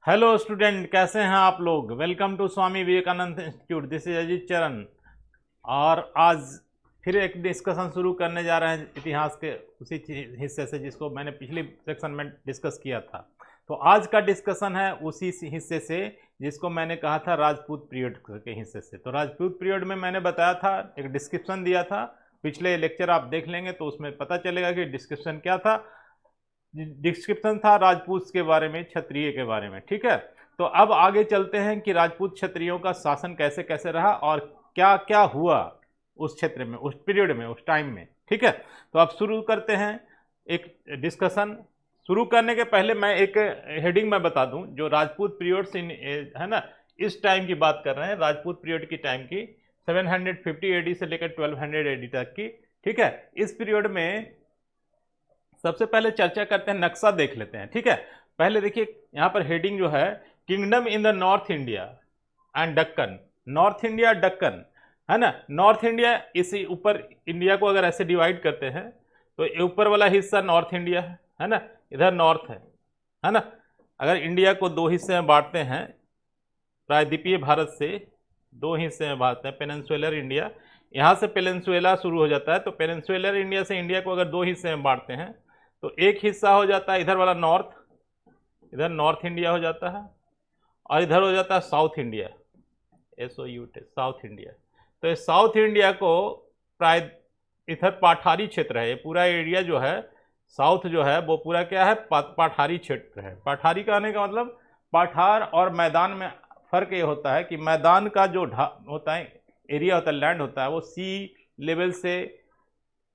Hello student, कैसे हैं आप लोग। Welcome to Swami Vivekananda institute. This is Ajit Charan. और आज फिर एक डिस्कशन शुरू करने जा रहे हैं इतिहास के उसी हिस्से से जिसको मैंने पिछली सेक्शन में डिस्कस किया था। तो आज का डिस्कशन है उसी हिस्से से जिसको मैंने कहा था राजपूत पीरियड के हिस्से से। तो राजपूत पीरियड में मैंने बताया था, एक डिस्क्रिप्शन दिया था। पिछले लेक्चर आप देख लेंगे तो उसमें पता चलेगा कि डिस्क्रिप्शन क्या था। डिस्क्रिप्शन था राजपूत के बारे में, क्षत्रिय के बारे में। ठीक है, तो अब आगे चलते हैं कि राजपूत क्षत्रियों का शासन कैसे कैसे रहा और क्या क्या हुआ उस क्षेत्र में, उस पीरियड में, उस टाइम में। ठीक है, तो अब शुरू करते हैं एक डिस्कशन। शुरू करने के पहले मैं एक हेडिंग में बता दूं, जो राजपूत पीरियड्स इन है ना, इस टाइम की बात कर रहे हैं, राजपूत पीरियड की टाइम की, 750 एडी से लेकर 1200 एडी तक की। ठीक है, इस पीरियड में सबसे पहले चर्चा करते हैं, नक्शा देख लेते हैं। ठीक है, पहले देखिए यहाँ पर हेडिंग जो है, kingdom in the north India and Deccan. North India, Deccan, है ना। नॉर्थ इंडिया, इसी ऊपर इंडिया को अगर ऐसे डिवाइड करते हैं तो ये ऊपर वाला हिस्सा नॉर्थ इंडिया है ना, इधर नॉर्थ है ना। अगर इंडिया को दो हिस्से में बांटते हैं, प्रायद्वीपीय भारत से दो हिस्से में बांटते हैं, पेनिनसुलर इंडिया, यहाँ से पेनिनसुला शुरू हो जाता है, तो पेनिनसुलर इंडिया से इंडिया को अगर दो हिस्से में बांटते हैं तो एक हिस्सा हो जाता है इधर वाला नॉर्थ, इधर नॉर्थ इंडिया हो जाता है, और इधर हो जाता है south India, SOUT, south India. तो ये साउथ इंडिया को प्राय इधर पाठारी क्षेत्र है, ये पूरा एरिया जो है साउथ जो है वो पूरा क्या है, पाठारी क्षेत्र है। पाठारी कहने का मतलब, पाठार और मैदान में फर्क ये होता है कि मैदान का जो होता है, एरिया होता है, लैंड होता है, वो सी लेवल से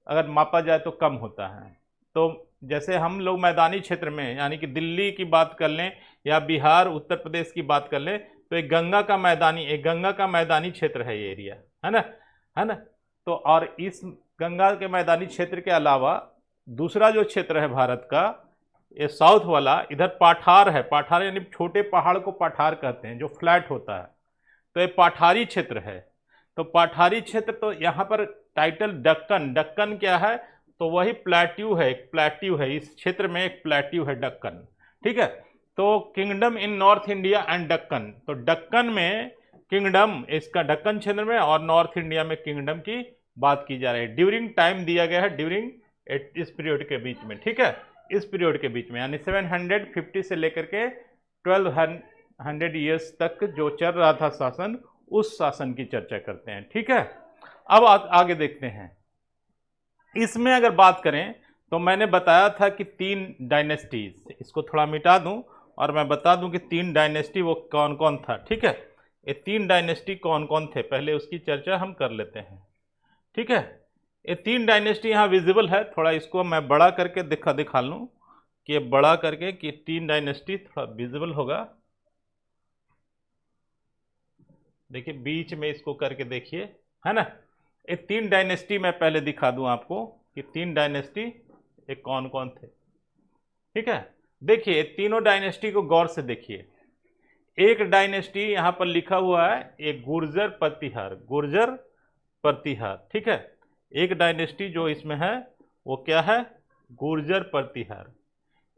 अगर मापा जाए तो कम होता है। तो जैसे हम लोग मैदानी क्षेत्र में, यानी कि दिल्ली की बात कर लें या बिहार, उत्तर प्रदेश की बात कर लें, तो एक गंगा का मैदानी क्षेत्र है ये एरिया, है ना। तो और इस गंगा के मैदानी क्षेत्र के अलावा दूसरा जो क्षेत्र है भारत का, ये साउथ वाला, इधर पाठार है। पाठार यानी छोटे पहाड़ को पाठार कहते हैं, जो फ्लैट होता है, तो ये पाठारी क्षेत्र है। तो पाठारी क्षेत्र, तो यहाँ पर टाइटल डक्कन, डक्कन क्या है, तो वही प्लेट्यू है, एक प्लेट्यू है, इस क्षेत्र में एक प्लेट्यू है डक्कन। ठीक है, तो kingdom in north India and Deccan, तो डक्कन में किंगडम, इसका डक्कन क्षेत्र में, और नॉर्थ इंडिया में किंगडम की बात की जा रही है। ड्यूरिंग टाइम दिया गया है, ड्यूरिंग इस पीरियड के बीच में। ठीक है, इस पीरियड के बीच में, यानी 750 से लेकर के 1200 ईयर्स तक जो चल रहा था शासन, उस शासन की चर्चा करते हैं। ठीक है, अब आगे देखते हैं। इसमें अगर बात करें तो मैंने बताया था कि 3 डायनेस्टीज, इसको थोड़ा मिटा दूं और मैं बता दूं कि 3 डायनेस्टी वो कौन कौन था। ठीक है, ये 3 डायनेस्टी कौन कौन थे, पहले उसकी चर्चा हम कर लेते हैं। ठीक है, ये 3 डायनेस्टी यहाँ विजिबल है, थोड़ा इसको मैं बड़ा करके दिखा लूँ कि बड़ा करके कि 3 डायनेस्टी थोड़ा विजिबल होगा। देखिए बीच में इसको करके देखिए, है ना। ये 3 डायनेस्टी मैं पहले दिखा दूं आपको कि 3 डायनेस्टी ये कौन कौन थे। ठीक है, देखिए तीनों डायनेस्टी को गौर से देखिए। एक डायनेस्टी यहाँ पर लिखा हुआ है, एक गुर्जर प्रतिहार, गुर्जर प्रतिहार। ठीक है, एक डायनेस्टी जो इसमें है वो क्या है, गुर्जर प्रतिहार।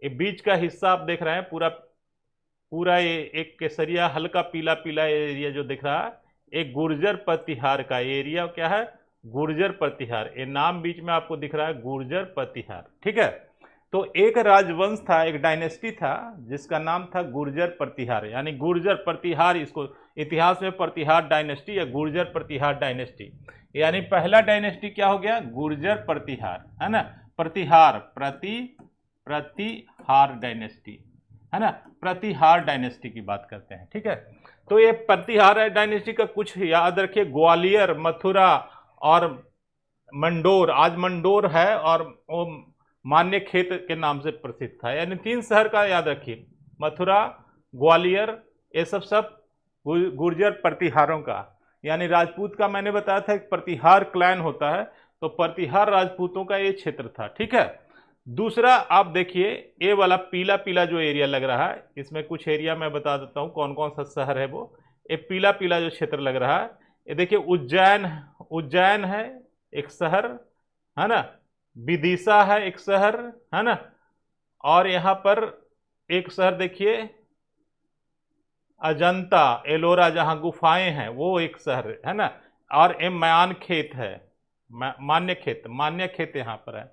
ये बीच का हिस्सा आप देख रहे हैं, पूरा पूरा ये एक केसरिया हल्का पीला पीला एरिया जो दिख रहा है, एक गुर्जर प्रतिहार का एरिया क्या है, गुर्जर प्रतिहार। ये नाम बीच में आपको दिख रहा है, गुर्जर प्रतिहार। ठीक है, तो एक राजवंश था, एक डायनेस्टी था जिसका नाम था गुर्जर प्रतिहार, यानी गुर्जर प्रतिहार, इसको इतिहास में प्रतिहार डायनेस्टी या गुर्जर प्रतिहार डायनेस्टी, यानी पहला डायनेस्टी क्या हो गया, गुर्जर प्रतिहार, है ना। प्रतिहार, प्रतिहार डायनेस्टी, है ना, प्रतिहार डायनेस्टी की बात करते हैं। ठीक है, तो ये प्रतिहार डायनेस्टी का कुछ याद रखिए, ग्वालियर, मथुरा और मंडोर, आज मंडोर है और वो मान्य खेत के नाम से प्रसिद्ध था, यानी 3 शहर का याद रखिए, मथुरा, ग्वालियर, ये सब गुर्जर प्रतिहारों का, यानी राजपूत का मैंने बताया था एक प्रतिहार क्लैन होता है, तो प्रतिहार राजपूतों का ये क्षेत्र था। ठीक है, दूसरा आप देखिए, ये वाला पीला पीला जो एरिया लग रहा है, इसमें कुछ एरिया मैं बता देता हूँ कौन कौन सा शहर है वो। ये पीला पीला जो क्षेत्र लग रहा है, ये देखिए उज्जैन, उज्जैन है एक शहर, है ना, विदिशा है एक शहर, है ना, और यहाँ पर एक शहर देखिए अजंता एलोरा जहाँ गुफाएं हैं वो एक शहर है ना, और म्यान खेत है, मान्य खेत यहाँ पर है,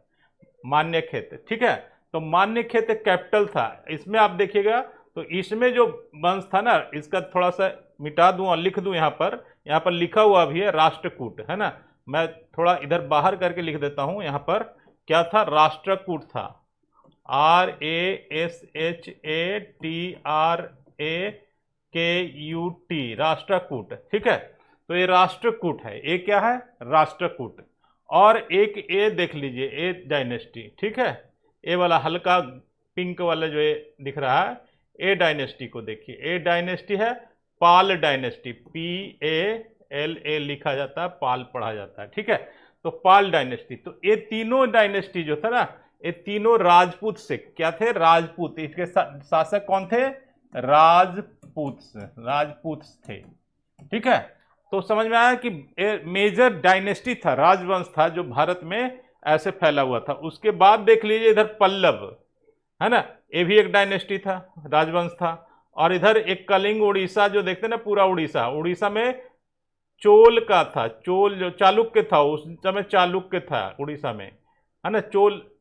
मान्य खेत, ठीक है। तो मान्य खेत कैपिटल था। इसमें आप देखिएगा तो इसमें जो वंश था ना, इसका थोड़ा सा मिटा दूं और लिख दूं, यहाँ पर लिखा हुआ भी है राष्ट्रकूट, है ना। मैं थोड़ा इधर बाहर करके लिख देता हूं, यहाँ पर क्या था, राष्ट्रकूट था, RASHATRAKUT, राष्ट्रकूट, ठीक है। तो ये राष्ट्रकूट है, ये क्या है, राष्ट्रकूट। और एक ए देख लीजिए, ए डायनेस्टी, ठीक है, ए वाला हल्का पिंक वाला जो ये दिख रहा है, ए डायनेस्टी को देखिए, ए डायनेस्टी है पाल डायनेस्टी, PALA लिखा जाता है, पाल पढ़ा जाता है, ठीक है। तो पाल डायनेस्टी, तो ये तीनों डायनेस्टी जो था ना, ये तीनों राजपूत से क्या थे, राजपूत। इसके शासक कौन थे, राजपूत थे, ठीक है। तो समझ में आया कि मेजर डायनेस्टी था, राजवंश था जो भारत में ऐसे फैला हुआ था। उसके बाद देख लीजिए इधर पल्लव, है ना, ये भी एक डायनेस्टी था, राजवंश था। और इधर एक कलिंग उड़ीसा जो देखते हैं ना, पूरा उड़ीसा, उड़ीसा में चोल का था, चोल जो चालुक्य था, उस समय चालुक्य था उड़ीसा में, है ना, चोल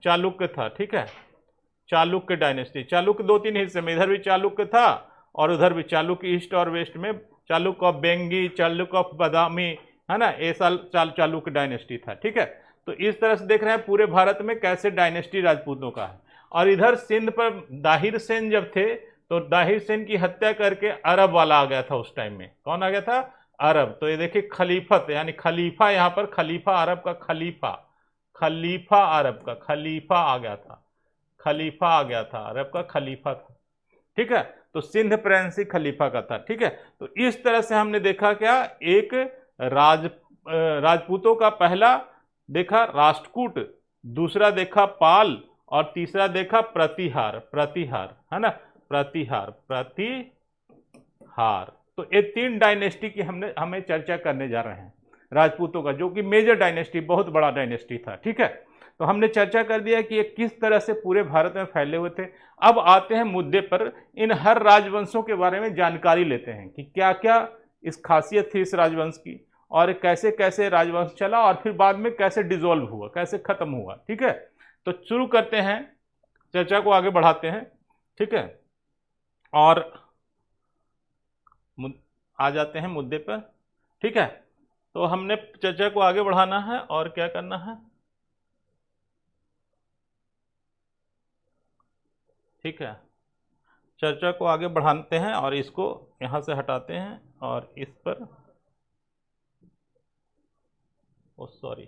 चालुक्य था, ठीक है। चालुक्य डायनेस्टी, चालुक्य दो तीन हिस्से में, इधर भी चालुक्य था और उधर भी चालुक्य, ईस्ट और वेस्ट में चालुक्य ऑफ बेंगी, चालुक्य ऑफ बादामी, है ना, ये साल चालुक्य डायनेस्टी था, ठीक है। तो इस तरह से देख रहे हैं पूरे भारत में कैसे डायनेस्टी राजपूतों का है। और इधर सिंध पर दाहिर सेन जब थे, तो दाहिर सेन की हत्या करके अरब वाला आ गया था उस टाइम में। कौन आ गया था, अरब। तो ये देखिए खलीफत, यानी खलीफा, यहाँ पर खलीफा अरब का, खलीफा अरब का, खलीफा आ गया था, खलीफा आ गया था, अरब का खलीफा था, ठीक है। तो सिंध प्रेंसी खलीफा का था, ठीक है। तो इस तरह से हमने देखा क्या, एक राजपूतों का पहला देखा राष्ट्रकूट, दूसरा देखा पाल, और तीसरा देखा प्रतिहार, है ना, प्रतिहार। तो ये तीन डायनेस्टी की हमें चर्चा करने जा रहे हैं, राजपूतों का, जो कि मेजर डायनेस्टी, बहुत बड़ा डायनेस्टी था, ठीक है। तो हमने चर्चा कर दिया कि ये किस तरह से पूरे भारत में फैले हुए थे। अब आते हैं मुद्दे पर, इन हर राजवंशों के बारे में जानकारी लेते हैं कि क्या क्या इस खासियत थी इस राजवंश की, और कैसे कैसे राजवंश चला, और फिर बाद में कैसे डिसॉल्व हुआ, कैसे खत्म हुआ, ठीक है। तो शुरू करते हैं, चर्चा को आगे बढ़ाते हैं, ठीक है। और आ जाते हैं मुद्दे पर, ठीक है। तो हमने चर्चा को आगे बढ़ाना है और क्या करना है, ठीक है। चर्चा को आगे बढ़ाते हैं और इसको यहां से हटाते हैं और इस पर, ओ सॉरी,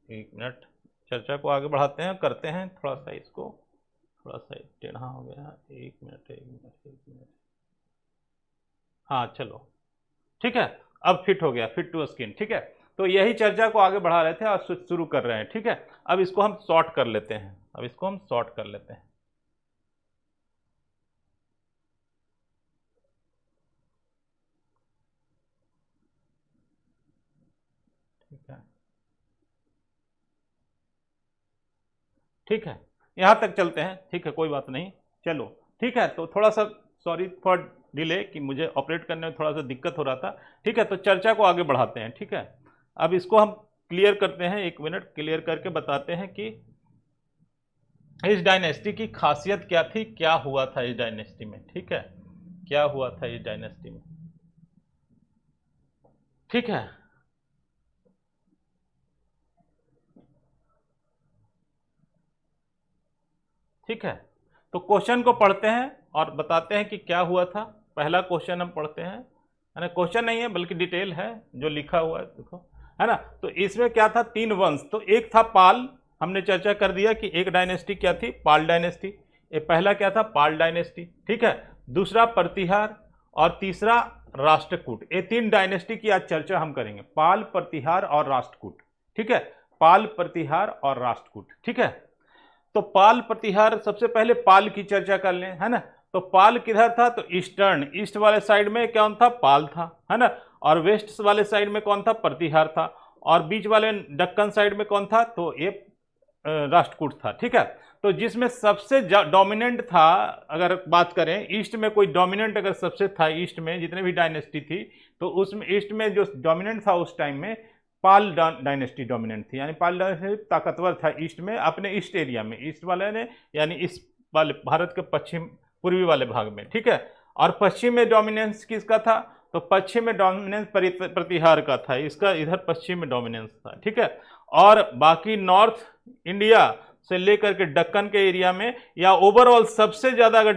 एक मिनट, चर्चा को आगे बढ़ाते हैं, करते हैं थोड़ा सा इसको, थोड़ा सा टेढ़ा हो गया, एक मिनट, हाँ चलो, ठीक है, अब फिट हो गया, फिट टू स्क्रीन, ठीक है। तो यही चर्चा को आगे बढ़ा रहे थे और शुरू कर रहे हैं, ठीक है। अब इसको हम शॉर्ट कर लेते हैं, ठीक है, ठीक है, यहां तक चलते हैं, ठीक है, कोई बात नहीं, चलो, ठीक है। तो थोड़ा सा सॉरी फॉर डिले, कि मुझे ऑपरेट करने में थोड़ा सा दिक्कत हो रहा था, ठीक है। तो चर्चा को आगे बढ़ाते हैं, ठीक है। अब इसको हम क्लियर करते हैं, एक मिनट, क्लियर करके बताते हैं कि इस डायनेस्टी की खासियत क्या थी, क्या हुआ था इस डायनेस्टी में, ठीक है, क्या हुआ था इस डायनेस्टी में, ठीक है। ठीक है, तो क्वेश्चन को पढ़ते हैं और बताते हैं कि क्या हुआ था। पहला क्वेश्चन हम पढ़ते हैं, है ना, क्वेश्चन नहीं है बल्कि डिटेल है जो लिखा हुआ है, देखो, है ना। तो इसमें क्या था, तीन वंश, तो एक था पाल, हमने चर्चा कर दिया कि एक डायनेस्टी क्या थी, पाल डायनेस्टी, ये पहला क्या था, पाल डायनेस्टी, ठीक है। दूसरा प्रतिहार और तीसरा राष्ट्रकूट, ये तीन डायनेस्टी की आज चर्चा हम करेंगे, पाल, प्रतिहार और राष्ट्रकूट, ठीक है, पाल, प्रतिहार और राष्ट्रकूट, ठीक है। तो पाल प्रतिहार, सबसे पहले पाल की चर्चा कर लें, है ना। तो पाल किधर था, तो ईस्ट वाले साइड में कौन था, पाल था, है ना। और वेस्ट वाले साइड में कौन था, प्रतिहार था। और बीच वाले दक्कन साइड में कौन था, तो ये राष्ट्रकूट था, ठीक है। तो जिसमें सबसे डोमिनेंट था, अगर बात करें ईस्ट में कोई डोमिनेंट अगर सबसे था ईस्ट में जितने भी डायनेस्टी थी, तो उसमें ईस्ट में जो डोमिनेंट था उस टाइम में पाल डायनेस्टी डोमिनेंट थी, यानी पाल डायनेस्टी ताकतवर था ईस्ट में, अपने ईस्ट एरिया में, ईस्ट वाले ने यानी इस वाले भारत के पश्चिम पूर्वी वाले भाग में, ठीक है। और पश्चिम में डोमिनेंस किसका था, तो पश्चिम में डोमिनेंस प्रतिहार का था, इसका इधर पश्चिम में डोमिनेंस था, ठीक है। और बाकी नॉर्थ इंडिया से लेकर के दक्कन के एरिया में या ओवरऑल सबसे ज्यादा अगर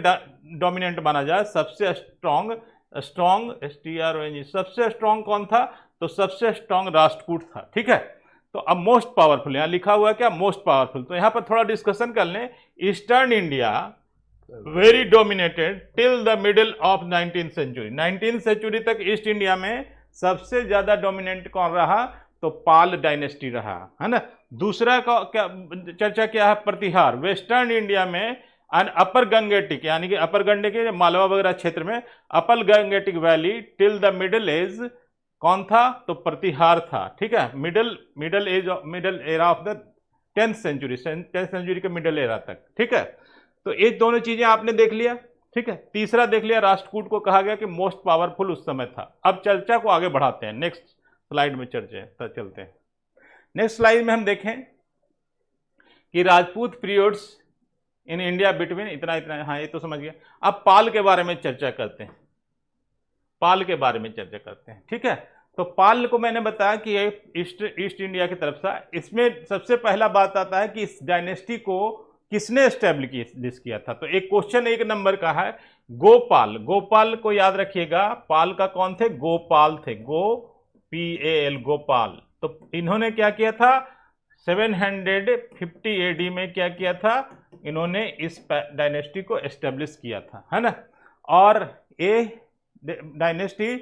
डोमिनेंट माना जाए, सबसे स्ट्रॉन्ग STRONG सबसे स्ट्रॉन्ग कौन था, तो सबसे स्ट्रॉन्ग राष्ट्रकूट था, ठीक है। तो अब मोस्ट पावरफुल यहाँ लिखा हुआ है क्या, मोस्ट पावरफुल। तो यहाँ पर थोड़ा डिस्कशन कर लें। Eastern India very dominated till the middle of 19th century. 19th century तक ईस्ट इंडिया में सबसे ज्यादा डोमिनेंट कौन रहा, तो पाल डायनेस्टी रहा, है ना। दूसरा का क्या चर्चा क्या है, प्रतिहार। वेस्टर्न इंडिया में एंड अपर गंगेटिक यानी कि अपर गंगे मालवा वगैरह क्षेत्र में upper Gangetic valley till the middle age कौन था, तो प्रतिहार था, ठीक है। Middle era of the 10th century के मिडिल एरा तक, ठीक है। तो ये दोनों चीजें आपने देख लिया, ठीक है। तीसरा देख लिया, राष्ट्रकूट को कहा गया कि मोस्ट पावरफुल उस समय था। अब चर्चा को आगे बढ़ाते हैं, नेक्स्ट स्लाइड में चलते हैं। नेक्स्ट स्लाइड में हम देखें कि Rajput periods in India between इतना, हाँ ये तो समझ गया। अब पाल के बारे में चर्चा करते हैं, ठीक है। तो पाल को मैंने बताया कि ये ईस्ट इंडिया की तरफ से, इसमें सबसे पहला बात आता है कि इस डायनेस्टी को किसने एस्टेब्लिश किया था। तो एक क्वेश्चन 1 नंबर का है, गोपाल को याद रखिएगा, पाल का कौन थे, गोपाल थे, PAL गोपाल। तो इन्होंने क्या किया था, 750 AD में क्या किया था, इन्होंने इस डायनेस्टी को एस्टेब्लिश किया था, है ना। और ये डायनेस्टी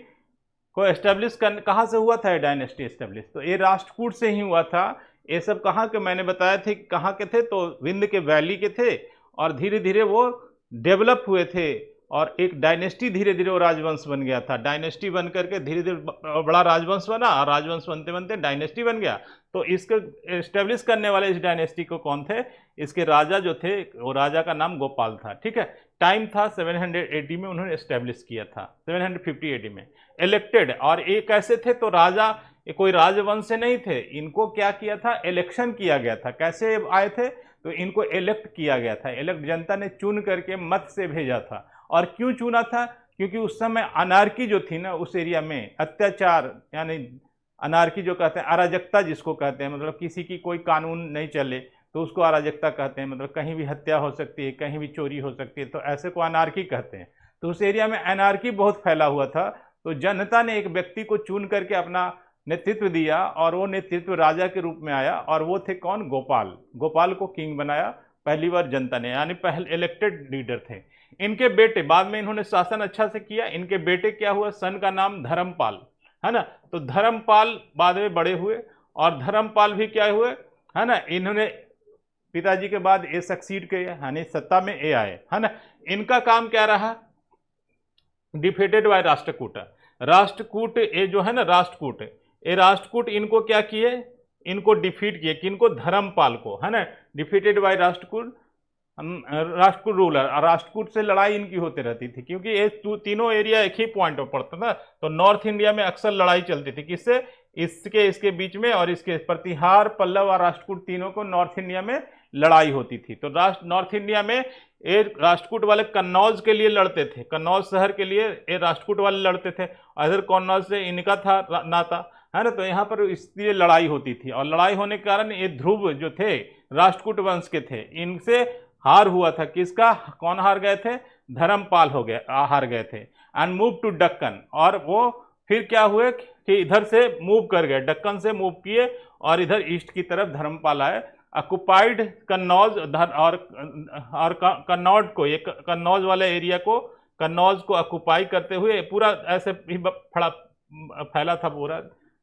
को एस्टेब्लिश कहाँ से हुआ था, ये डायनेस्टी एस्टेब्लिश तो ये राष्ट्रकूट से ही हुआ था। ये सब कहाँ के मैंने बताया थे, कहाँ के थे, तो विंध्य के वैली के थे, और धीरे धीरे वो डेवलप हुए थे, और एक डायनेस्टी धीरे धीरे वो राजवंश बन गया था। डायनेस्टी बन करके धीरे धीरे बड़ा राजवंश बना, और राजवंश बनते बनते डायनेस्टी बन गया। तो इसको एस्टेब्लिश करने वाले इस डायनेस्टी को कौन थे, इसके राजा जो थे, वो राजा का नाम गोपाल था, ठीक है। टाइम था 780 में उन्होंने एस्टेब्लिश किया था, 750 AD में इलेक्टेड। और ये कैसे थे, तो राजा ये कोई राजवंश से नहीं थे, इनको क्या किया था, इलेक्शन किया गया था। कैसे आए थे, तो इनको इलेक्ट किया गया था, इलेक्ट जनता ने चुन करके मत से भेजा था। और क्यों चुना था, क्योंकि उस समय अनार्की जो थी ना उस एरिया में, अत्याचार यानी अनार्की जो कहते हैं, अराजकता जिसको कहते हैं, मतलब किसी की कोई कानून नहीं चले तो उसको अराजकता कहते हैं, मतलब कहीं भी हत्या हो सकती है, कहीं भी चोरी हो सकती है, तो ऐसे को अनार्की कहते हैं। तो उस एरिया में अनार्की बहुत फैला हुआ था। तो जनता ने एक व्यक्ति को चुन करके अपना नेतृत्व दिया, और वो नेतृत्व राजा के रूप में आया, और वो थे कौन, गोपाल को किंग बनाया पहली बार जनता ने, यानी पहले इलेक्टेड लीडर थे। इनके बेटे, बाद में इन्होंने शासन अच्छा से किया, इनके बेटे क्या हुआ, सन का नाम धर्मपाल, है ना। तो धर्मपाल बाद में बड़े हुए, और धर्मपाल भी क्या हुए, है ना, इन्होंने पिताजी के बाद ये सक्सीड किए, यानी सत्ता में ये आए, है ना। इनका काम क्या रहा, डिफीटेड बाय राष्ट्रकूट ये जो है ना राष्ट्रकूट इनको क्या किए, इनको डिफीट किए, किनको, धर्मपाल को, है ना। Defeated by Rashtrakuta ruler. Rashtrakuta से लड़ाई इनकी होती रहती थी, क्योंकि ये तीनों एरिया एक ही पॉइंट पर पड़ता था। तो नॉर्थ इंडिया में अक्सर लड़ाई चलती थी, किससे, इसके बीच में, और इसके प्रतिहार, पल्लव और राष्ट्रकूट तीनों को नॉर्थ इंडिया में लड़ाई होती थी। तो नॉर्थ इंडिया में ये राष्ट्रकूट वाले कन्नौज के लिए लड़ते थे, कन्नौज शहर के लिए ये राष्ट्रकूट वाले लड़ते थे, अदर कन्नौज से इनका था नाता, है ना। तो यहाँ पर इसलिए लड़ाई होती थी, और लड़ाई होने के कारण ये ध्रुव जो थे राष्ट्रकूट वंश के थे, इनसे हार हुआ था। किसका, कौन हार गए थे, धर्मपाल हार गए थे। एंड मूव टू दक्कन, और वो फिर क्या हुए कि इधर से मूव कर गए, दक्कन से मूव किए, और इधर ईस्ट की तरफ धर्मपाल आए। ऑक्युपाइड कन्नौज, और कन्नौज को, ये कन्नौज वाले एरिया को, कन्नौज को ऑक्युपाई करते हुए पूरा ऐसे ही फैला था पूरा,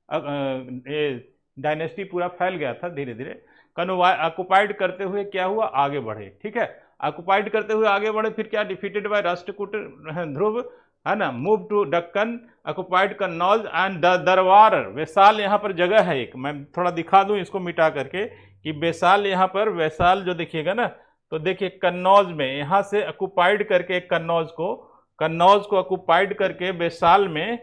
ये डायनेस्टी पूरा फैल गया था धीरे धीरे। ऑक्युपाइड करते हुए क्या हुआ, आगे बढ़े, ठीक है। ऑक्युपाइड करते हुए आगे बढ़े, फिर क्या, डिफीटेड बाय राष्ट्रकूट ध्रुव, है ना, move to Deccan, occupied Kannauj and darbar. वैशाल यहाँ पर जगह है एक, मैं थोड़ा दिखा दूं इसको मिटा करके कि वैशाल, यहाँ पर वैशाल जो देखिएगा ना, तो देखिए कन्नौज में यहाँ से ऑक्युपाइड करके कन्नौज को ऑक्युपाइड करके वैशाल में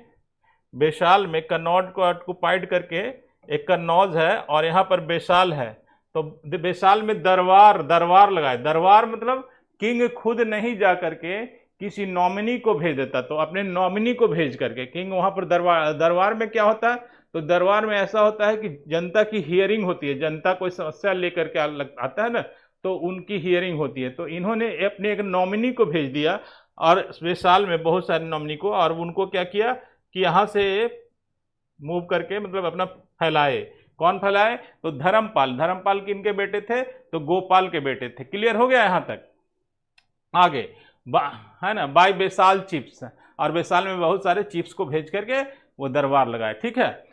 कन्नौज को ऑक्युपाइड करके एक कन्नौज है और यहाँ पर वैशाल है। तो वैशाल में दरबार लगाए। दरबार मतलब किंग खुद नहीं जा करके किसी नॉमिनी को भेज देता, तो अपने नॉमिनी को भेज करके किंग वहां पर दरबार में क्या होता है, तो दरबार में ऐसा होता है कि जनता की हियरिंग होती है, जनता कोई समस्या लेकर के आता है ना, तो उनकी हियरिंग होती है। तो इन्होंने अपने एक नॉमिनी को भेज दिया और वैशाल में बहुत सारे नॉमिनी को, और उनको क्या किया कि यहाँ से मूव करके मतलब अपना फैलाए। कौन फैलाए, तो धर्मपाल किनके बेटे थे, तो गोपाल के बेटे थे। क्लियर हो गया यहाँ तक। आगे है ना, बाय वैशाल चिप्स, और वैशाल में बहुत सारे चिप्स को भेज करके वो दरबार लगाए। ठीक है।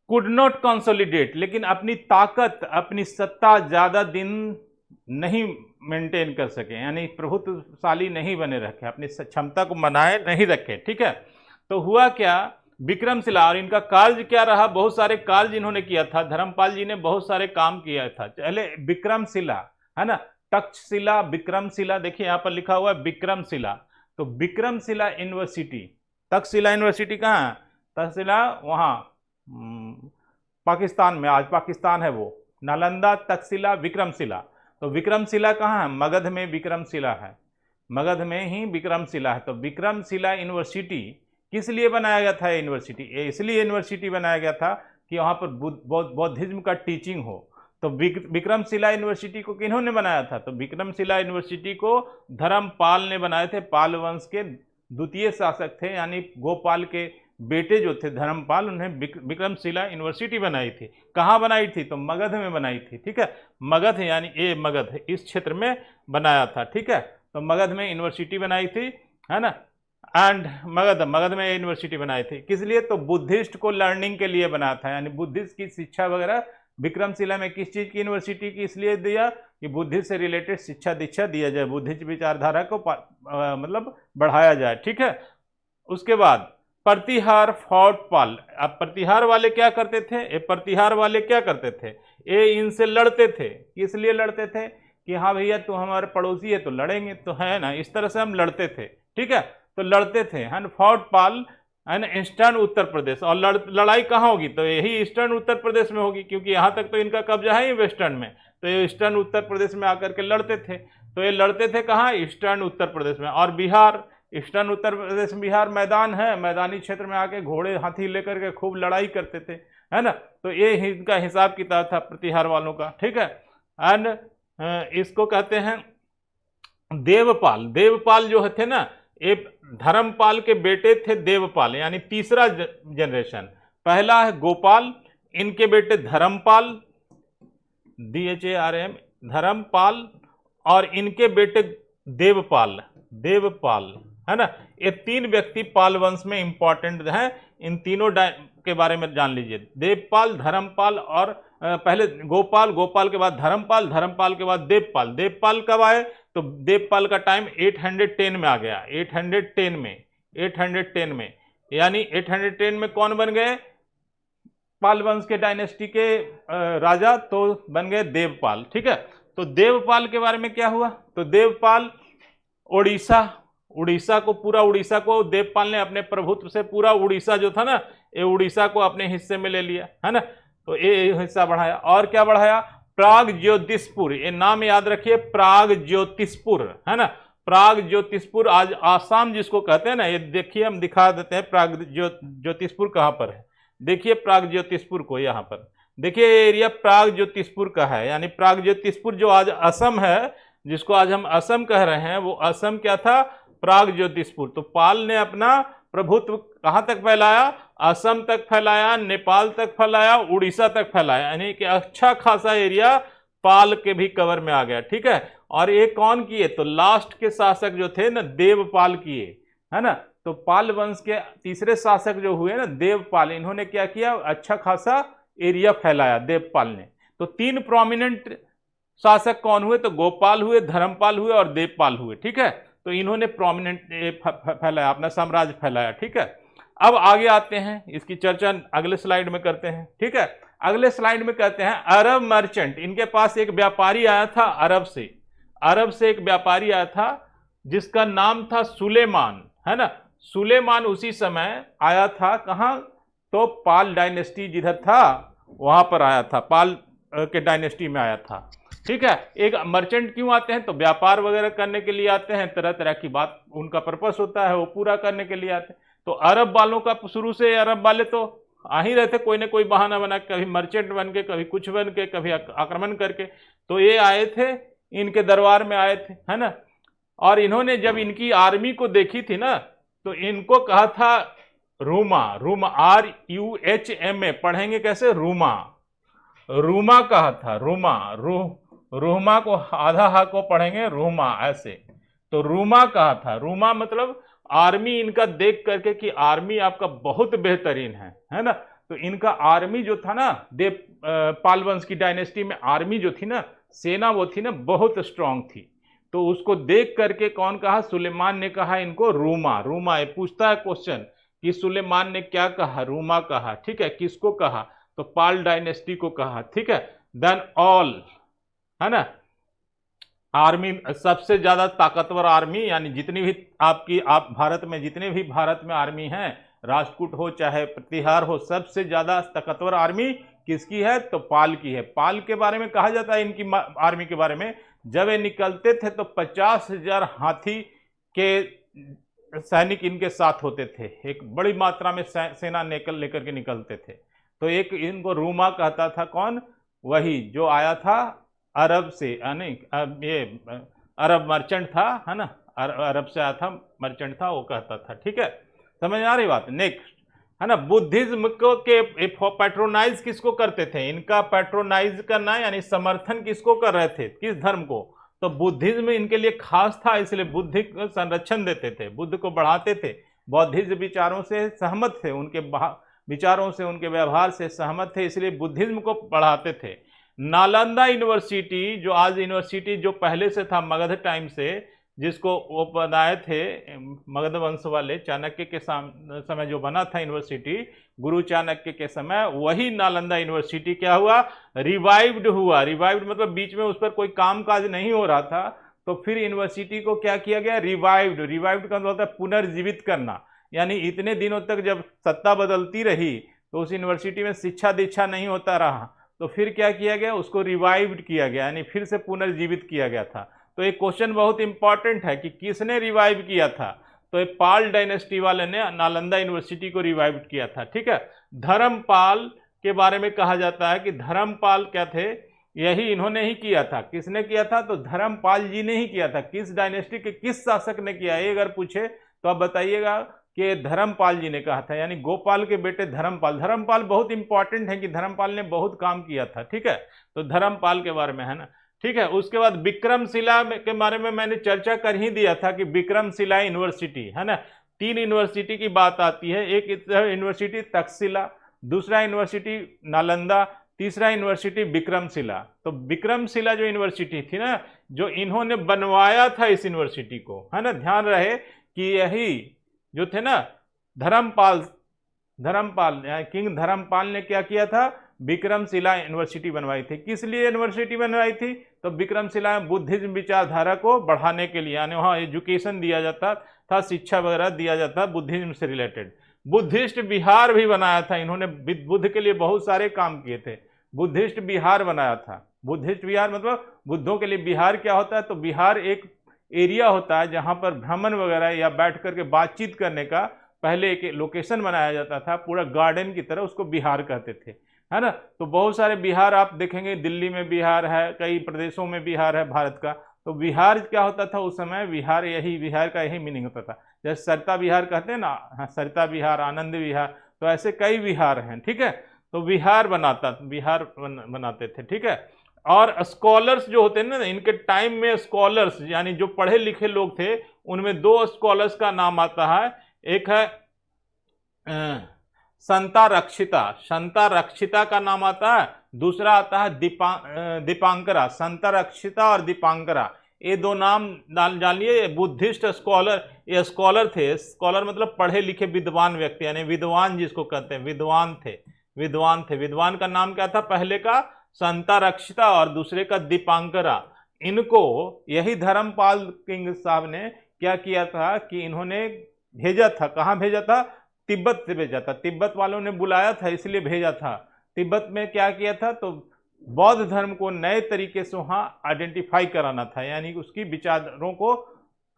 कुड नॉट कंसोलिडेट, लेकिन अपनी ताकत अपनी सत्ता ज्यादा दिन नहीं मेंटेन कर सके, यानी प्रभुत्वशाली नहीं बने रखे, अपनी क्षमता को बनाए नहीं रखे। ठीक है। तो हुआ क्या, विक्रमशिला, और इनका कार्य क्या रहा, बहुत सारे कार्य इन्होंने किया था, धर्मपाल जी ने बहुत सारे काम किया था। पहले विक्रमशिला है ना, तक्षशिला, विक्रमशिला, देखिए यहाँ पर लिखा हुआ है विक्रमशिला। तो विक्रमशिला यूनिवर्सिटी, तक्षशिला यूनिवर्सिटी कहाँ है, तक्षशिला वहाँ पाकिस्तान में, आज पाकिस्तान है वो, नालंदा, तक्षशिला, विक्रमशिला। तो विक्रमशिला कहाँ है, मगध में विक्रमशिला है, मगध में ही विक्रमशिला है। तो विक्रमशिला यूनिवर्सिटी किस लिए बनाया गया था यूनिवर्सिटी, इसलिए यूनिवर्सिटी बनाया गया था कि वहाँ पर बौद्धिज्म का टीचिंग हो। तो विक्रमशिला यूनिवर्सिटी को किन्होंने बनाया था, तो विक्रमशिला यूनिवर्सिटी को धर्मपाल ने बनाए थे। पाल वंश के द्वितीय शासक थे, यानी गोपाल के बेटे जो थे धर्मपाल, उन्हें विक्रमशिला यूनिवर्सिटी बनाई थी। कहाँ बनाई थी, तो मगध में बनाई थी। ठीक है, मगध यानी ये मगध इस क्षेत्र में बनाया था। ठीक है, तो मगध में यूनिवर्सिटी बनाई थी, है ना, एंड मगध में यूनिवर्सिटी बनाई थी। किस लिए, तो बुद्धिस्ट को लर्निंग के लिए बनाया था, यानी बुद्धिस्ट की शिक्षा वगैरह विक्रमशिला में किस चीज की यूनिवर्सिटी की इसलिए दिया कि बुद्धिस्ट से रिलेटेड शिक्षा दीक्षा दिया जाए, बुद्धिस्ट विचारधारा को मतलब बढ़ाया जाए। ठीक है। उसके बाद प्रतिहार फॉर्ट पाल। अब प्रतिहार वाले क्या करते थे, ये प्रतिहार वाले क्या करते थे, ये इनसे लड़ते थे। किस लिए लड़ते थे कि हाँ भैया तू हमारे पड़ोसी है तो लड़ेंगे, तो है ना, इस तरह से हम लड़ते थे। ठीक है, तो लड़ते थे, है ना, फॉर्ट पाल है ना, ईस्टर्न उत्तर प्रदेश। और लड़ाई कहाँ होगी, तो यही ईस्टर्न उत्तर प्रदेश में होगी, क्योंकि यहाँ तक तो इनका कब्जा है ही वेस्टर्न में, तो ये ईस्टर्न उत्तर प्रदेश में आकर के लड़ते थे। तो ये लड़ते थे कहाँ, ईस्टर्न उत्तर प्रदेश में। और बिहार, ईस्टर्न उत्तर प्रदेश में बिहार मैदान है, मैदानी क्षेत्र में आके घोड़े हाथी लेकर के खूब लड़ाई करते थे, है ना। तो ये इनका हिसाब किताब था प्रतिहार वालों का। ठीक है। एंड इसको कहते हैं देवपाल। देवपाल जो थे ना, ये धर्मपाल के बेटे थे देवपाल, यानी तीसरा जनरेशन। पहला है गोपाल, इनके बेटे धर्मपाल, DHARM, धर्मपाल, और इनके बेटे देवपाल, है ना। ये तीन व्यक्ति पाल वंश में इंपॉर्टेंट हैं, इन तीनों के बारे में जान लीजिए। देवपाल, धर्मपाल और पहले गोपाल, गोपाल के बाद धर्मपाल, धर्मपाल के बाद देवपाल। देवपाल कब आए, तो देवपाल का टाइम 810 में आ गया, 810 में, यानी 810 में कौन बन गए, पाल वंश के डायनेस्टी के राजा, तो बन गए देवपाल। ठीक है। तो देवपाल के बारे में क्या हुआ, तो देवपाल उड़ीसा को, पूरा उड़ीसा को देवपाल ने अपने प्रभुत्व से, पूरा उड़ीसा जो था ना, ये उड़ीसा को अपने हिस्से में ले लिया, है ना। तो ये हिस्सा बढ़ाया। और क्या बढ़ाया, प्राग ज्योतिषपुर, ये नाम याद रखिए, प्राग ज्योतिषपुर, है ना। प्राग ज्योतिषपुर आज आसाम जिसको कहते हैं ना, ये देखिए हम दिखा देते हैं प्राग ज्योतिषपुर कहाँ पर है। देखिए प्राग ज्योतिषपुर को, यहाँ पर देखिए एरिया प्राग ज्योतिषपुर का है, यानी प्राग ज्योतिषपुर जो आज असम है, जिसको आज हम असम कह रहे हैं, वो असम क्या था, प्राग ज्योतिषपुर। तो पाल ने अपना प्रभुत्व कहाँ तक फैलाया, असम तक फैलाया, नेपाल तक फैलाया, उड़ीसा तक फैलाया, यानी कि अच्छा खासा एरिया पाल के भी कवर में आ गया। ठीक है। और ये कौन किए, तो लास्ट के शासक जो थे ना, देवपाल किए, है ना। तो पाल वंश के तीसरे शासक जो हुए ना, देवपाल, इन्होंने क्या किया, अच्छा खासा एरिया फैलाया देवपाल ने। तो तीन प्रोमिनेंट शासक कौन हुए, तो गोपाल हुए, धर्मपाल हुए और देवपाल हुए। ठीक है। तो इन्होंने प्रोमिनेंट फैलाया, अपना साम्राज्य फैलाया। ठीक है, अब आगे आते हैं, इसकी चर्चा अगले स्लाइड में करते हैं। ठीक है, अगले स्लाइड में कहते हैं अरब मर्चेंट, इनके पास एक व्यापारी आया था अरब से एक व्यापारी आया था जिसका नाम था सुलेमान, है ना। सुलेमान उसी समय आया था, कहां, तो पाल डायनेस्टी जिधर था वहां पर आया था, पाल के डायनेस्टी में आया था। ठीक है, एक मर्चेंट क्यों आते हैं, तो व्यापार वगैरह करने के लिए आते हैं, तरह तरह की बात उनका पर्पस होता है, वो पूरा करने के लिए आते हैं। तो अरब वालों का शुरू से अरब वाले तो आ ही रहे थे, कोई ना कोई बहाना बना के, कभी मर्चेंट बन के, कभी कुछ बन के, कभी आक्रमण करके, तो ये आए थे, इनके दरबार में आए थे, है ना। और इन्होंने जब इनकी आर्मी को देखी थी ना, तो इनको कहा था रूमा, RUHMA, पढ़ेंगे कैसे, रूमा कहा था, रूमा को आधा हा को पढ़ेंगे रूमा, ऐसे, तो रूमा कहा था। रूमा मतलब आर्मी इनका देख करके कि आर्मी आपका बहुत बेहतरीन है ना। तो इनका आर्मी जो था ना, पाल वंश की डायनेस्टी में आर्मी जो थी ना, सेना वो थी ना, बहुत स्ट्रांग थी। तो उसको देख करके कौन कहा, सुलेमान ने कहा इनको रूमा। ये पूछता है क्वेश्चन कि सुलेमान ने क्या कहा, रूमा कहा। ठीक है, किसको कहा, तो पाल डायनेस्टी को कहा। ठीक है, देन ऑल, है ना, आर्मी, सबसे ज्यादा ताकतवर आर्मी, यानी जितनी भी आप भारत में जितने भी भारत में आर्मी हैं, राष्ट्रकूट हो चाहे प्रतिहार हो, सबसे ज्यादा ताकतवर आर्मी किसकी है, तो पाल की है। पाल के बारे में कहा जाता है, इनकी आर्मी के बारे में, जब ये निकलते थे तो 50,000 हाथी के सैनिक इनके साथ होते थे, एक बड़ी मात्रा में सेना लेकर के निकलते थे। तो एक इनको रूमा कहता था, कौन, वही जो आया था अरब से, यानी ये अरब मर्चेंट था, है ना, अरब से आया था, मर्चेंट था, वो कहता था। ठीक है, समझ आ रही बात। नेक्स्ट, है ना, बुद्धिज्म को के पैट्रोनाइज किसको करते थे, इनका पैट्रोनाइज करना यानी समर्थन किसको कर रहे थे, किस धर्म को, तो बुद्धिज्म इनके लिए खास था, इसलिए बुद्धि को संरक्षण देते थे, बुद्ध को बढ़ाते थे, बौद्धिज्म विचारों से सहमत थे, उनके विचारों से, उनके व्यवहार से सहमत थे, इसलिए बुद्धिज्म को बढ़ाते थे। नालंदा यूनिवर्सिटी, जो आज यूनिवर्सिटी, जो पहले से था मगध टाइम से, जिसको वो बनाए थे मगध वंश वाले, चाणक्य के समय जो बना था यूनिवर्सिटी, गुरु चाणक्य के समय, वही नालंदा यूनिवर्सिटी क्या हुआ, रिवाइव्ड हुआ। रिवाइव्ड मतलब बीच में उस पर कोई कामकाज नहीं हो रहा था, तो फिर यूनिवर्सिटी को क्या किया गया, रिवाइव्ड का मतलब होता है पुनर्जीवित करना, यानी इतने दिनों तक जब सत्ता बदलती रही तो उस यूनिवर्सिटी में शिक्षा दीक्षा नहीं होता रहा, तो फिर क्या किया गया, उसको रिवाइव्ड किया गया, यानी फिर से पुनर्जीवित किया गया था। तो एक क्वेश्चन बहुत इंपॉर्टेंट है कि किसने रिवाइव किया था, तो ये पाल डायनेस्टी वाले ने नालंदा यूनिवर्सिटी को रिवाइव किया था। ठीक है, धर्मपाल के बारे में कहा जाता है कि धर्मपाल क्या थे, यही इन्होंने ही किया था। किसने किया था, तो धर्मपाल जी ने ही किया था। किस डायनेस्टी के किस शासक ने किया, ये अगर पूछे तो आप बताइएगा कि धर्मपाल जी ने कहा था, यानी गोपाल के बेटे धर्मपाल। धर्मपाल बहुत इंपॉर्टेंट है कि धर्मपाल ने बहुत काम किया था। ठीक है, तो धर्मपाल के बारे में, है ना। ठीक है, उसके बाद विक्रमशिला के बारे में मैंने चर्चा कर ही दिया था कि विक्रमशिला यूनिवर्सिटी, है ना, 3 यूनिवर्सिटी की बात आती है, एक यूनिवर्सिटी तक्षशिला, दूसरा यूनिवर्सिटी नालंदा, तीसरा यूनिवर्सिटी विक्रमशिला। तो विक्रमशिला जो यूनिवर्सिटी थी ना, जो इन्होंने बनवाया था इस यूनिवर्सिटी को, है ना, ध्यान रहे कि यही जो थे ना धर्मपाल किंग धर्मपाल ने क्या किया था, विक्रमशिला यूनिवर्सिटी बनवाई थी। किस लिए यूनिवर्सिटी बनवाई थी, तो विक्रमशिला में बुद्धिज्म विचारधारा को बढ़ाने के लिए, यानी वहाँ एजुकेशन दिया जाता था, शिक्षा वगैरह दिया जाता बुद्धिज्म से रिलेटेड। बुद्धिस्ट बिहार भी बनाया था इन्होंने, बुद्ध के लिए बहुत सारे काम किए थे। बुद्धिस्ट बिहार बनाया था। बुद्धिस्ट बिहार मतलब बुद्धों के लिए बिहार क्या होता है, तो बिहार एक एरिया होता है जहाँ पर भ्रमण वगैरह या बैठ करके बातचीत करने का पहले एक लोकेशन बनाया जाता था, पूरा गार्डन की तरह, उसको बिहार कहते थे, है ना। तो बहुत सारे बिहार आप देखेंगे, दिल्ली में बिहार है, कई प्रदेशों में बिहार है भारत का। तो बिहार क्या होता था उस समय, बिहार का यही मीनिंग होता था। जैसे सरिता बिहार कहते हैं ना, सरिता बिहार, आनंद विहार, तो ऐसे कई विहार हैं। ठीक है, तो बिहार बनाते थे। ठीक है, और स्कॉलर्स जो होते हैं ना, इनके टाइम में स्कॉलर्स यानी जो पढ़े लिखे लोग थे, उनमें 2 स्कॉलर्स का नाम आता है। एक है संता रक्षिता का नाम आता है, दूसरा आता है दीपांकरा। संता रक्षिता और दीपांकरा, ये दो नाम जानिए। बुद्धिस्ट स्कॉलर, ये स्कॉलर थे, स्कॉलर मतलब पढ़े लिखे विद्वान व्यक्ति, यानी विद्वान जिसको कहते हैं, विद्वान थे, विद्वान थे। विद्वान का नाम क्या था? पहले का संतारक्षिता और दूसरे का दीपांकरा। इनको यही धर्मपाल किंग साहब ने क्या किया था कि इन्होंने भेजा था, कहाँ भेजा था? तिब्बत से भेजा था। तिब्बत वालों ने बुलाया था इसलिए भेजा था। तिब्बत में क्या किया था? तो बौद्ध धर्म को नए तरीके से वहाँ आइडेंटिफाई कराना था, यानी उसकी विचारों को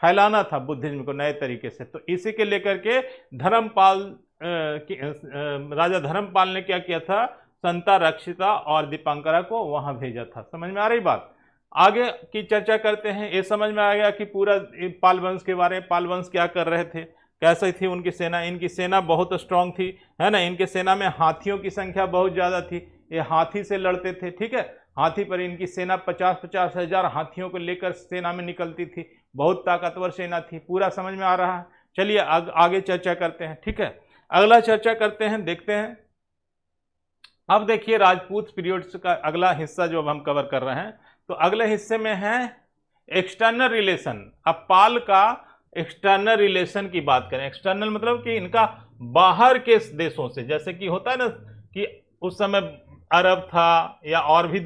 फैलाना था, बुद्धिज्म को नए तरीके से। तो इसी के लेकर के राजा धर्मपाल ने क्या किया था? संतारक्षिता और दीपांकरा को वहाँ भेजा था। समझ में आ रही बात? आगे की चर्चा करते हैं। ये समझ में आ गया कि पूरा पाल वंश के बारे में, पाल वंश क्या कर रहे थे, कैसे थी उनकी सेना। इनकी सेना बहुत स्ट्रांग थी, है ना। इनके सेना में हाथियों की संख्या बहुत ज़्यादा थी, ये हाथी से लड़ते थे, ठीक है। हाथी पर इनकी सेना 50-50 हज़ार हाथियों को लेकर सेना में निकलती थी। बहुत ताकतवर सेना थी। पूरा समझ में आ रहा है? चलिए आगे चर्चा करते हैं, ठीक है। अगला चर्चा करते हैं, देखते हैं। अब देखिए राजपूत पीरियड्स का अगला हिस्सा जो अब हम कवर कर रहे हैं, तो अगले हिस्से में है एक्सटर्नल रिलेशन। अब पाल का एक्सटर्नल रिलेशन की बात करें। एक्सटर्नल मतलब कि इनका बाहर के देशों से, जैसे कि होता है ना कि उस समय अरब था या और भी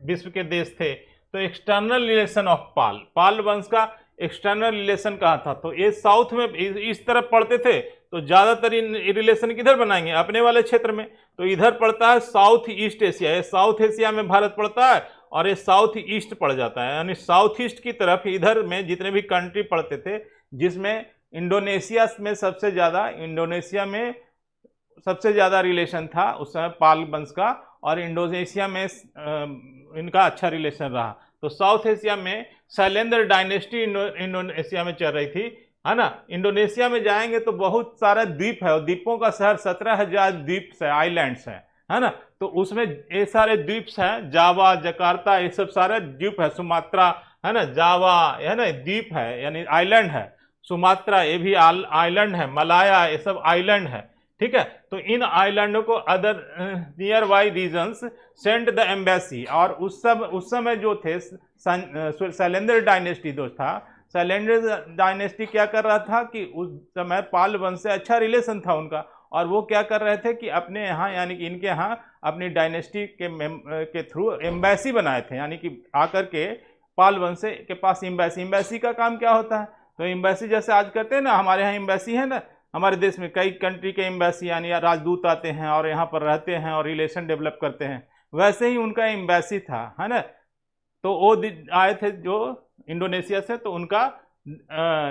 विश्व के देश थे, तो एक्सटर्नल रिलेशन ऑफ पाल, पाल वंश का एक्सटर्नल रिलेशन कहा था। तो ये साउथ में इस तरफ पढ़ते थे, तो ज़्यादातर इन रिलेशन किधर बनाएंगे? अपने वाले क्षेत्र में। तो इधर पड़ता है साउथ ईस्ट एशिया, ये साउथ एशिया में भारत पड़ता है और ये साउथ ईस्ट पड़ जाता है, यानी साउथ ईस्ट की तरफ इधर में जितने भी कंट्री पड़ते थे, जिसमें इंडोनेशिया में सबसे ज़्यादा, इंडोनेशिया में सबसे ज़्यादा रिलेशन था उस समय पाल वंश का, और इंडोनेशिया में इनका अच्छा रिलेशन रहा। तो साउथ एशिया में शैलेंद्र डायनेस्टी इंडोनेशिया में चल रही थी, है ना। इंडोनेशिया में जाएंगे तो बहुत सारा द्वीप है, और द्वीपों का शहर 17,000 द्वीप है, आइलैंड्स हैं, है ना। तो उसमें ये सारे द्वीप्स हैं, जावा, जकार्ता, ये सब सारे द्वीप है। सुमात्रा, है ना, जावा, है ना, द्वीप है यानी आइलैंड है। सुमात्रा ये भी आइलैंड है। मलाया ये सब आइलैंड है, ठीक है। तो इन आइलैंडों को other nearby regions send the embassy, और उस समय जो थे शैलेंद्र डायनेस्टी जो था, शैलेंद्र डायनेस्टी क्या कर रहा था कि उस समय पाल वंश से अच्छा रिलेशन था उनका, और वो क्या कर रहे थे कि अपने यहाँ, यानी कि इनके यहाँ अपनी डायनेस्टी के थ्रू एम्बेसी बनाए थे, यानी कि आकर के पाल वंश के पास एम्बेसी। एम्बेसी का काम क्या होता है? तो एम्बेसी जैसे आज करते हैं ना, हमारे यहाँ एम्बेसी है ना, हमारे देश में कई कंट्री के एम्बेसी यानी राजदूत आते हैं और यहाँ पर रहते हैं और रिलेशन डेवलप करते हैं, वैसे ही उनका एम्बेसी था, है ना। तो वो आए थे जो इंडोनेशिया से, तो उनका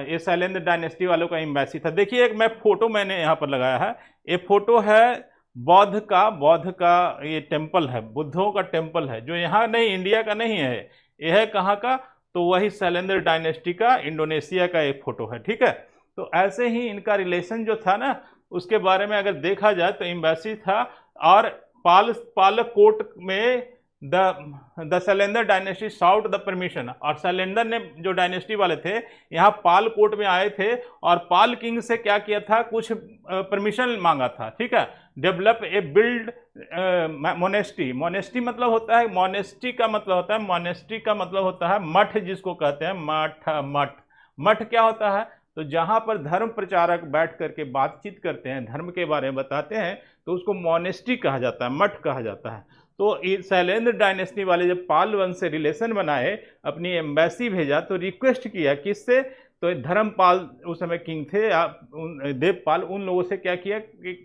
ये शैलेंद्र डायनेस्टी वालों का एम्बेसी था। देखिए एक मैं फोटो मैंने यहाँ पर लगाया है, ये फोटो है बौद्ध का ये टेम्पल है, बुद्धों का टेम्पल है, जो यहाँ नहीं, इंडिया का नहीं है, यह है कहाँ का? तो वही शैलेंद्र डायनेस्टी का इंडोनेशिया का एक फोटो है, ठीक है। तो ऐसे ही इनका रिलेशन जो था ना, उसके बारे में अगर देखा जाए तो एम्बेसी था, और पालकोट में the Shailendra dynasty sought the permission, और शैलेंद्र ने जो डायनेस्टी वाले थे यहाँ पालकोट में आए थे और पाल किंग से क्या किया था? कुछ परमिशन मांगा था, ठीक है। Develop a build monastery. Monastery मतलब होता है, मोनेस्ट्री का मतलब होता है, मोनेस्ट्री का मतलब होता है मठ, जिसको कहते हैं मठ। मठ क्या होता है? तो जहाँ पर धर्म प्रचारक बैठ करके बातचीत करते हैं, धर्म के बारे में बताते हैं, तो उसको मोनेस्ट्री कहा जाता है, मठ कहा जाता है। तो शैलेंद्र डायनेस्टी वाले जब पाल वंश से रिलेशन बनाए, अपनी एम्बेसी भेजा, तो रिक्वेस्ट किया किससे? तो धर्मपाल उस समय किंग थे या देवपाल, उन लोगों से क्या किया?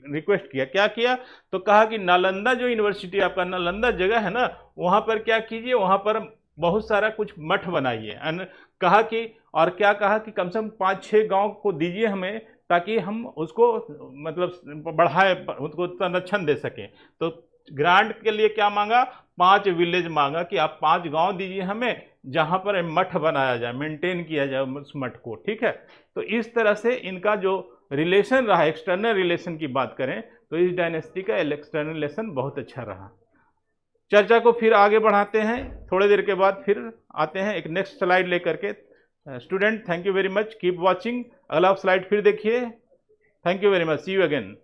रिक्वेस्ट किया। क्या किया? तो कहा कि नालंदा जो यूनिवर्सिटी आपका नालंदा जगह है ना, वहाँ पर क्या कीजिए, वहाँ पर बहुत सारा कुछ मठ बनाइए। कहा कि, और क्या कहा कि कम से कम 5-6 गांव को दीजिए हमें, ताकि हम उसको मतलब बढ़ाए, उसको संरक्षण दे सकें। तो ग्रांट के लिए क्या मांगा? 5 विलेज मांगा कि आप 5 गांव दीजिए हमें, जहां पर मठ बनाया जाए, मेंटेन किया जाए उस मठ को, ठीक है। तो इस तरह से इनका जो रिलेशन रहा, एक्सटर्नल रिलेशन की बात करें तो इस डायनेस्टी का एक्सटर्नल रिलेशन बहुत अच्छा रहा। चर्चा को फिर आगे बढ़ाते हैं, थोड़ी देर के बाद फिर आते हैं एक नेक्स्ट स्लाइड लेकर के। Student, thank you very much, keep watching. अगला स्लाइड फिर देखिए। Thank you very much, see you again.